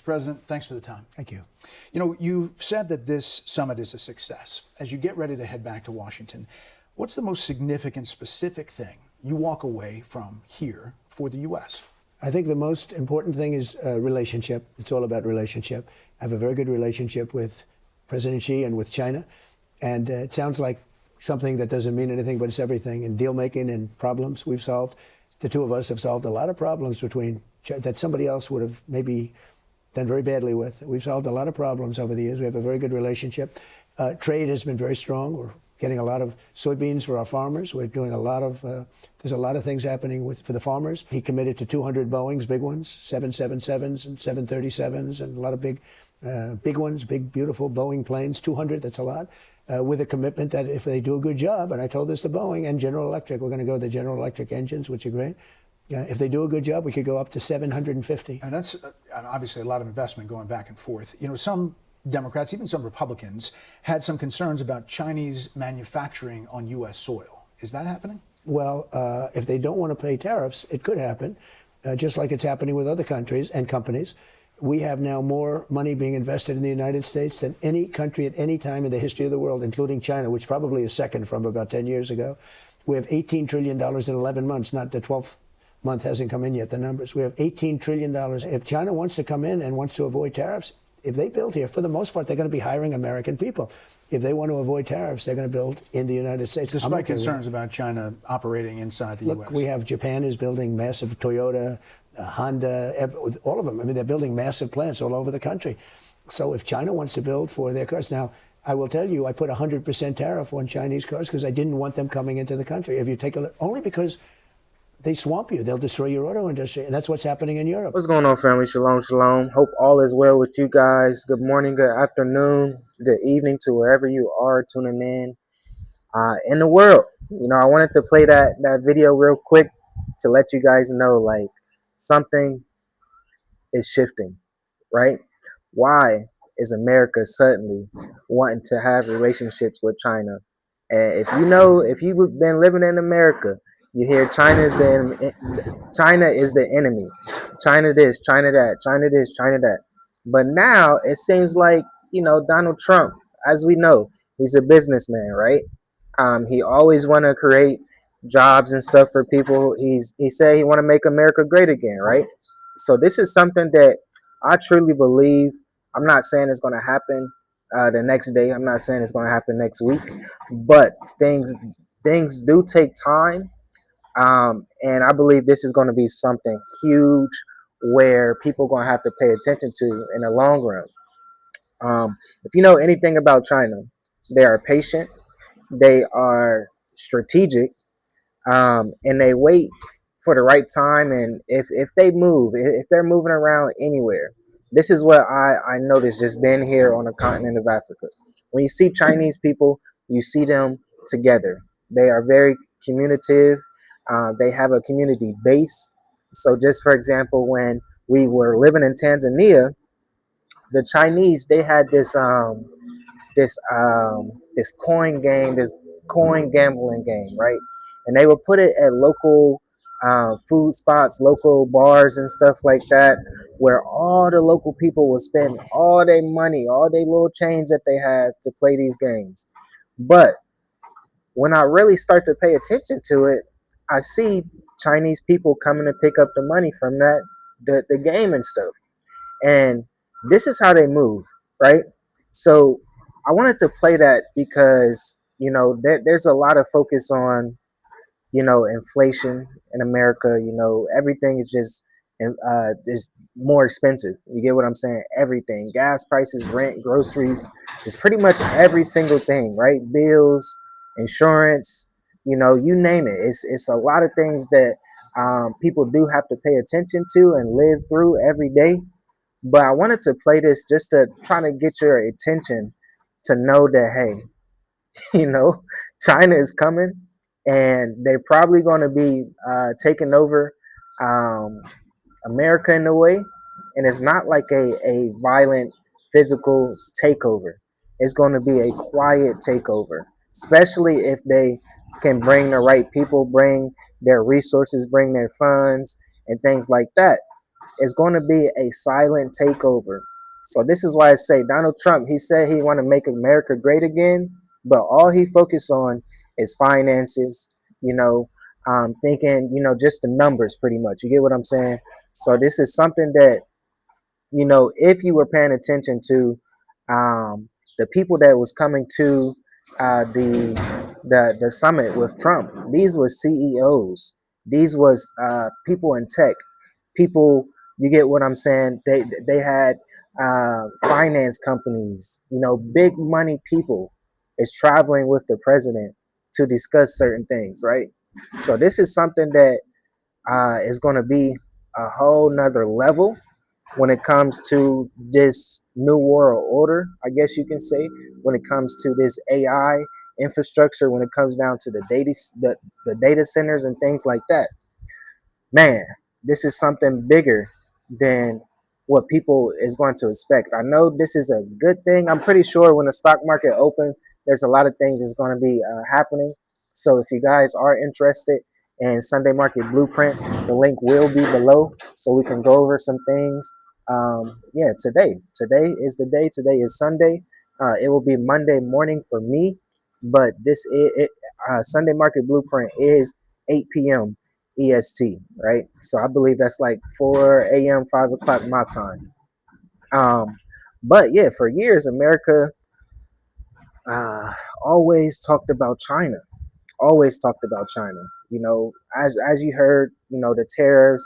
President, thanks for the time. Thank you. You know, you've said that this summit is a success. As you get ready to head back to Washington, what's the most significant, specific thing you walk away from here for the U.S.? I think the most important thing is relationship. It's all about relationship. I have a very good relationship with President Xi and with China. And it sounds like something that doesn't mean anything, but it's everything. In deal making and problems we've solved, the two of us have solved a lot of problems that somebody else would have maybe done very badly with. We've solved a lot of problems over the years. We have a very good relationship. Trade has been very strong. We're getting a lot of soybeans for our farmers. We're doing a lot of, there's a lot of things happening for the farmers. He committed to 200 Boeings, big ones, 777s and 737s, and a lot of big ones, big, beautiful Boeing planes, 200, that's a lot, with a commitment that if they do a good job, and I told this to Boeing and General Electric, we're going to go to the General Electric engines, which are great. If they do a good job, we could go up to 750. And that's obviously a lot of investment going back and forth. You know, some Democrats, even some Republicans, had some concerns about Chinese manufacturing on U.S. soil. Is that happening? Well, if they don't want to pay tariffs, it could happen, just like it's happening with other countries and companies. We have now more money being invested in the United States than any country at any time in the history of the world, including China, which probably is second from about 10 years ago. We have $18 trillion in 11 months, not the 12th month hasn't come in yet, the numbers. We have $18 trillion. If China wants to come in and wants to avoid tariffs, if they build here, for the most part, they're going to be hiring American people. If they want to avoid tariffs, they're going to build in the United States. Despite concerns about China operating inside the U.S. Look, we have Japan is building massive, Toyota, Honda, all of them. I mean, they're building massive plants all over the country. So if China wants to build for their cars, now, I will tell you, I put 100% tariff on Chinese cars because I didn't want them coming into the country. If you take a look, only because they swamp you. They'll destroy your auto industry. And that's what's happening in Europe. What's going on, family? Shalom, shalom. Hope all is well with you guys. Good morning, good afternoon, good evening to wherever you are tuning in the world. You know, I wanted to play that video real quick to let you guys know, like, something is shifting, right? Why is America suddenly wanting to have relationships with China? And if you've been living in America, you hear China is the enemy. China this, China that, China this, China that. But now it seems like, Donald Trump, as we know, he's a businessman, right? He always want to create jobs and stuff for people. He said he want to make America great again, right? So this is something that I truly believe. I'm not saying it's going to happen the next day. I'm not saying it's going to happen next week. But things do take time. And I believe this is going to be something huge where people are going to have to pay attention to in the long run. If you know anything about China, they are patient, they are strategic, and they wait for the right time. And if they're moving around anywhere, this is what I noticed just being here on the continent of Africa. When you see Chinese people, you see them together. They are very communicative. They have a community base. So just for example, when we were living in Tanzania, the Chinese, they had this coin gambling game, right? And they would put it at local food spots, local bars and stuff like that, where all the local people would spend all their money, all their little change that they have to play these games. But when I really start to pay attention to it, I see Chinese people coming to pick up the money from the game and stuff. And this is how they move, right? So I wanted to play that because, there's a lot of focus on, inflation in America. Everything is just is more expensive. You get what I'm saying? Everything, gas prices, rent, groceries, just pretty much every single thing, right? Bills, insurance, you name it. It's a lot of things that people do have to pay attention to and live through every day. But I wanted to play this just to try to get your attention to know that, hey, China is coming and they're probably going to be taking over America in a way. And it's not like a violent physical takeover. It's going to be a quiet takeover, especially if they can bring the right people, bring their resources, bring their funds and things like that. It's going to be a silent takeover. So this is why I say Donald Trump, he said he want to make America great again, but all he focused on is finances, you know, thinking, just the numbers pretty much. You get what I'm saying? So this is something that, if you were paying attention to the people that was coming to the summit with Trump, these were CEOs. These was people in tech, people. You get what I'm saying? They had finance companies. Big money people is traveling with the president to discuss certain things, right? So this is something that is going to be a whole nother level when it comes to this new world order, I guess you can say, when it comes to this AI infrastructure, when it comes down to the data centers and things like that. Man, this is something bigger than what people is going to expect. I know this is a good thing. I'm pretty sure when the stock market opens, there's a lot of things that's going to be happening. So if you guys are interested in Sunday Market Blueprint, the link will be below so we can go over some things. Yeah, today is the day. Today is Sunday. It will be Monday morning for me, but Sunday Market Blueprint is 8 p.m. EST, right? So I believe that's like 4 a.m., 5 o'clock my time. But yeah, for years, America uh, always talked about China, always talked about China. As you heard, the tariffs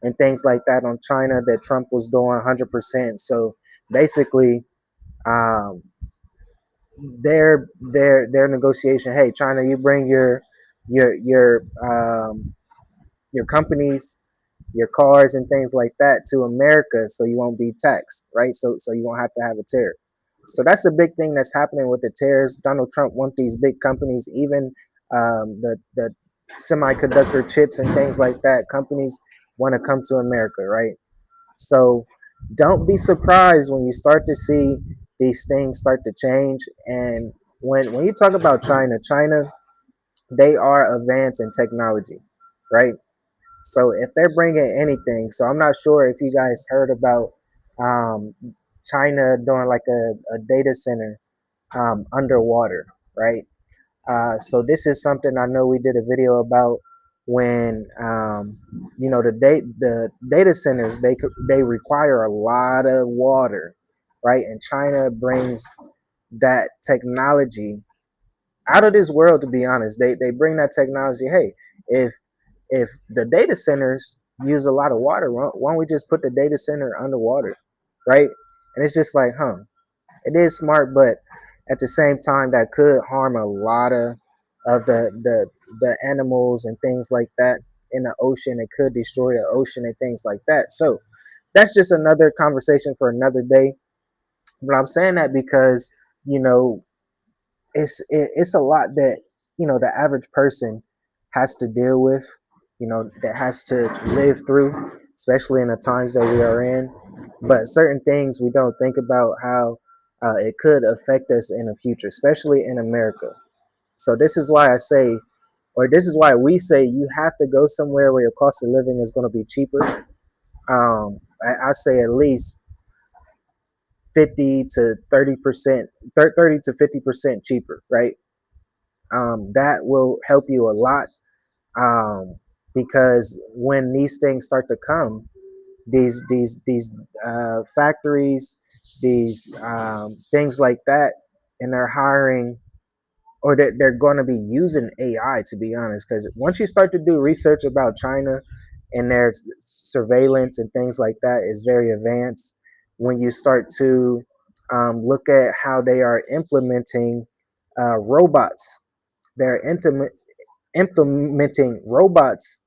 and things like that on China that Trump was doing 100%. So basically, um, their negotiation. Hey, China, you bring your your um, your companies, your cars and things like that to America so you won't be taxed, right? So you won't have to have a tariff. So that's a big thing that's happening with the tariffs. Donald Trump wants these big companies, even the semiconductor chips and things like that. Companies want to come to America, right? So don't be surprised when you start to see these things start to change. And when you talk about China, they are advanced in technology, right? So if they're bringing anything, so I'm not sure if you guys heard about um, China doing like a data center underwater, right? So this is something I know we did a video about when the data centers they require a lot of water, right? And China brings that technology out of this world. To be honest, they bring that technology. Hey, if the data centers use a lot of water, why don't we just put the data center underwater, right? And it's just like, it is smart, but at the same time, that could harm a lot of the animals and things like that in the ocean. It could destroy the ocean and things like that. So that's just another conversation for another day. But I'm saying that because you know it's a lot that the average person has to deal with, that has to live through, especially in the times that we are in. But certain things we don't think about how it could affect us in the future, especially in America. So this is why I say, or this is why we say, you have to go somewhere where your cost of living is going to be cheaper. I say at least 50 to 30%, 30 to 50% cheaper, right? That will help you a lot, because when these things start to come, these factories, these things like that, and they're hiring, or they're going to be using AI, to be honest, because once you start to do research about China and their surveillance and things like that is very advanced. When you start to look at how they are implementing robots, they're implementing robots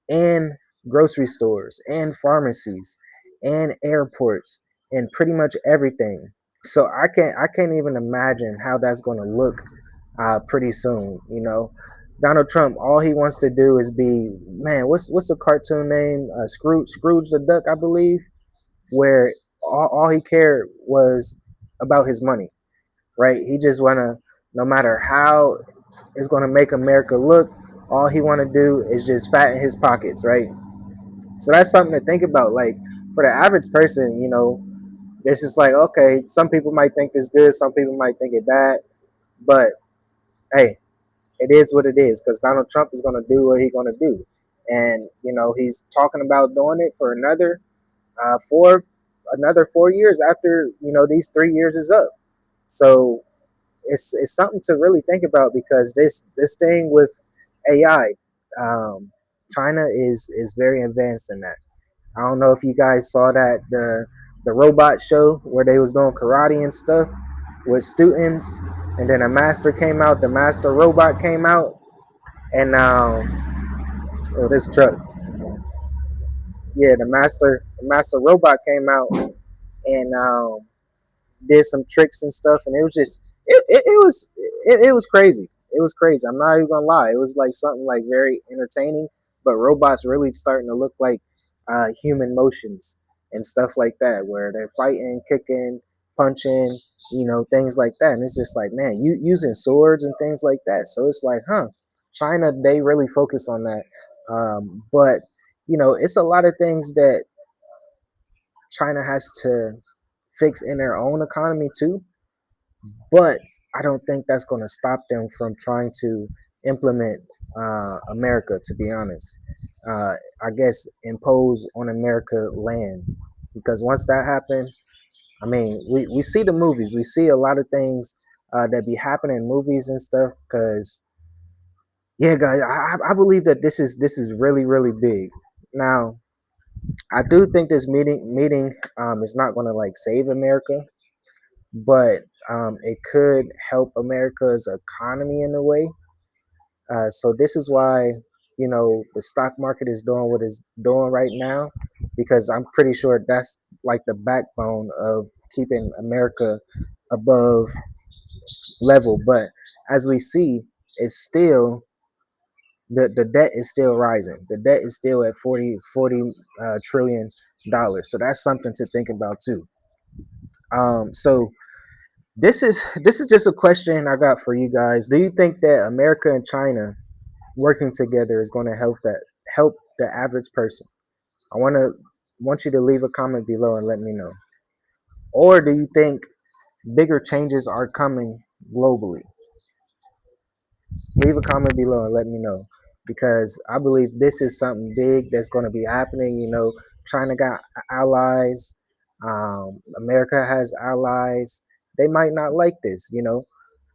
in grocery stores and pharmacies and airports and pretty much everything. So I can't even imagine how that's going to look pretty soon. Donald Trump, all he wants to do is be, man. What's the cartoon name? Scrooge the Duck, I believe, where all he cared was about his money, right? He just wanna, no matter how it's gonna make America look, all he wanna do is just fatten his pockets, right? So that's something to think about. Like for the average person, it's just like, okay, some people might think it's good, some people might think it bad, but hey, it is what it is because Donald Trump is going to do what he's going to do, and he's talking about doing it for for another 4 years after these 3 years is up. So it's something to really think about because this thing with AI, China is very advanced in that. I don't know if you guys saw that the robot show where they was doing karate and stuff with students, and then a master came out. The master robot came out, and oh, this truck, yeah, the master robot came out, and did some tricks and stuff, and it was just it was crazy. It was crazy. I'm not even gonna lie. It was like something like very entertaining, but robots really starting to look like human motions and stuff like that, where they're fighting, kicking, punching, things like that. And it's just like, man, you using swords and things like that. So it's like, huh, China, they really focus on that. But it's a lot of things that China has to fix in their own economy too. But I don't think that's going to stop them from trying to implement America. To be honest, I guess impose on America land, because once that happens, I mean, we see the movies, we see a lot of things that be happening in movies and stuff. Because yeah, guys, I believe that this is really really big. Now, I do think this meeting is not going to like save America, but it could help America's economy in a way. So this is why the stock market is doing what it's doing right now, because I'm pretty sure that's like the backbone of keeping America above level. But as we see, it's still the debt is still rising. The debt is still at 40 trillion dollars. So that's something to think about too. So this is just a question I got for you guys. Do you think that America and China working together is going to help the average person? I want you to leave a comment below and let me know. Or do you think bigger changes are coming globally? Leave a comment below and let me know, because I believe this is something big that's going to be happening. China got allies, America has allies. They might not like this.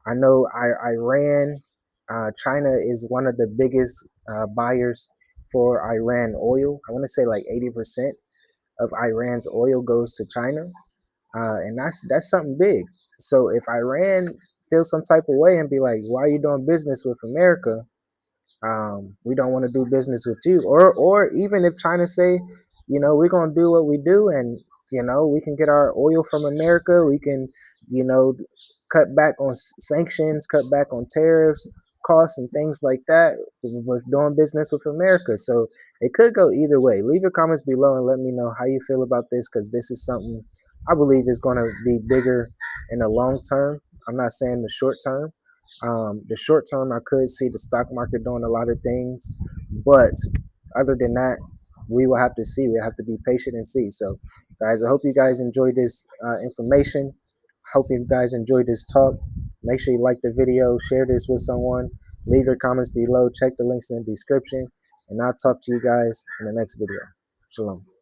I know Iran, China is one of the biggest buyers for Iran oil. I want to say like 80% of Iran's oil goes to China, and that's something big. So if Iran feels some type of way and be like, "Why are you doing business with America? We don't want to do business with you," or even if China say, we're gonna do what we do, and we can get our oil from America, we can you know cut back on sanctions, cut back on tariffs, costs, and things like that with doing business with America. So it could go either way. Leave your comments below and let me know how you feel about this, because this is something I believe is going to be bigger in the long term. I'm not saying the short term. The short term, I could see the stock market doing a lot of things, but other than that, we will have to see. We have to be patient and see. So, guys, I hope you guys enjoyed this information. Hope you guys enjoyed this talk. Make sure you like the video, share this with someone, leave your comments below, check the links in the description, and I'll talk to you guys in the next video. Shalom.